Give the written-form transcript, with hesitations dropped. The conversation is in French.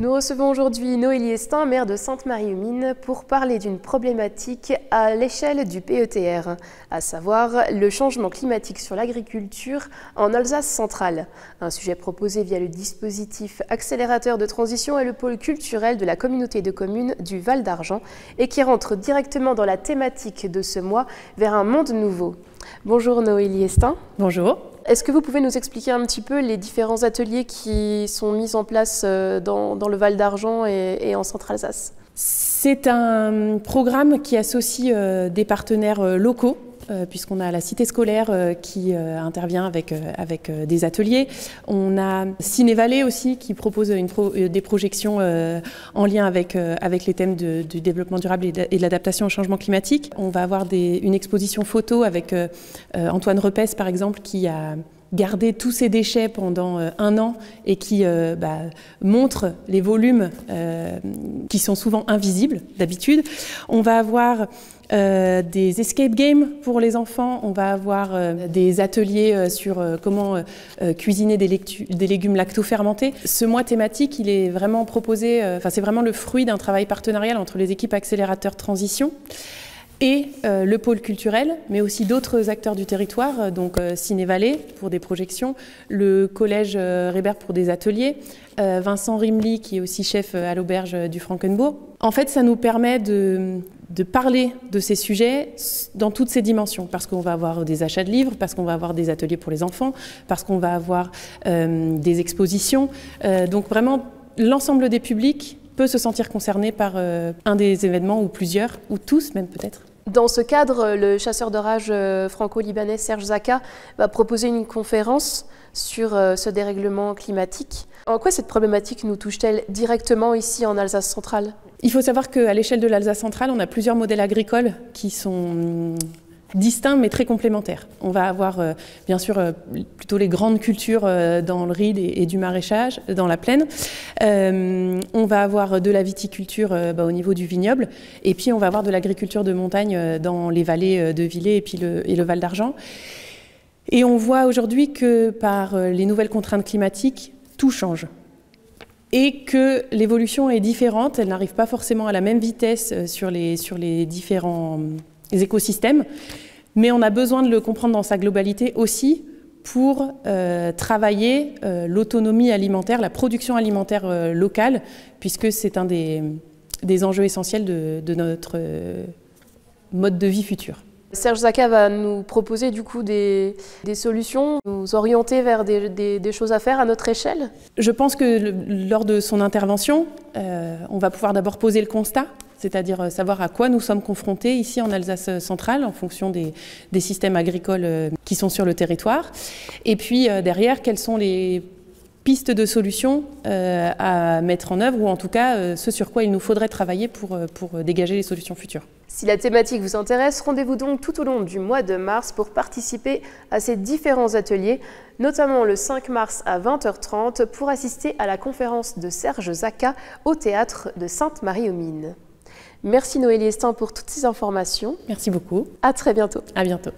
Nous recevons aujourd'hui Noélie Estin, maire de Sainte-Marie-aux-Mines, pour parler d'une problématique à l'échelle du PETR, à savoir le changement climatique sur l'agriculture en Alsace centrale. Un sujet proposé via le dispositif accélérateur de transition et le pôle culturel de la communauté de communes du Val d'Argent et qui rentre directement dans la thématique de ce mois vers un monde nouveau. Bonjour Noélie Estin. Bonjour. Est-ce que vous pouvez nous expliquer un petit peu les différents ateliers qui sont mis en place dans le Val d'Argent et en Centre-Alsace? C'est un programme qui associe des partenaires locaux, puisqu'on a la cité scolaire qui intervient avec des ateliers. On a Ciné-Vallée aussi qui propose des projections en lien avec les thèmes du développement durable et de l'adaptation au changement climatique. On va avoir une exposition photo avec Antoine Repès par exemple qui a garder tous ces déchets pendant un an et qui montre les volumes qui sont souvent invisibles d'habitude. On va avoir des escape games pour les enfants, on va avoir des ateliers sur comment cuisiner des légumes lacto-fermentés. Ce mois thématique, il est vraiment proposé, c'est vraiment le fruit d'un travail partenarial entre les équipes accélérateurs transition et le pôle culturel, mais aussi d'autres acteurs du territoire, donc Ciné-Vallée pour des projections, le collège Rébert pour des ateliers, Vincent Rimely qui est aussi chef à l'auberge du Frankenbourg. En fait, ça nous permet de parler de ces sujets dans toutes ces dimensions, parce qu'on va avoir des achats de livres, parce qu'on va avoir des ateliers pour les enfants, parce qu'on va avoir des expositions. Donc vraiment, l'ensemble des publics peut se sentir concerné par un des événements, ou plusieurs, ou tous même peut-être. Dans ce cadre, le chasseur d'orage franco-libanais Serge Zaka va proposer une conférence sur ce dérèglement climatique. En quoi cette problématique nous touche-t-elle directement ici en Alsace centrale? Il faut savoir qu'à l'échelle de l'Alsace centrale, on a plusieurs modèles agricoles qui sont distincts mais très complémentaires. On va avoir bien sûr plutôt les grandes cultures dans le riz et du maraîchage, dans la plaine. On va avoir de la viticulture au niveau du vignoble et puis on va avoir de l'agriculture de montagne dans les vallées de Villers et le Val d'Argent. Et on voit aujourd'hui que par les nouvelles contraintes climatiques, tout change. Et que l'évolution est différente, elle n'arrive pas forcément à la même vitesse sur les différents écosystèmes, mais on a besoin de le comprendre dans sa globalité aussi pour travailler l'autonomie alimentaire, la production alimentaire locale, puisque c'est un des enjeux essentiels de notre mode de vie futur. Serge Zaka va nous proposer du coup des solutions, nous orienter vers des choses à faire à notre échelle. Je pense que lors de son intervention, on va pouvoir d'abord poser le constat, c'est-à-dire savoir à quoi nous sommes confrontés ici en Alsace centrale en fonction des systèmes agricoles qui sont sur le territoire. Et puis derrière, quelles sont les pistes de solutions à mettre en œuvre ou en tout cas ce sur quoi il nous faudrait travailler pour dégager les solutions futures. Si la thématique vous intéresse, rendez-vous donc tout au long du mois de mars pour participer à ces différents ateliers, notamment le 5 mars à 20h30 pour assister à la conférence de Serge Zaka au théâtre de Sainte-Marie-aux-Mines. Merci Noélie Estin pour toutes ces informations. Merci beaucoup. À très bientôt. À bientôt.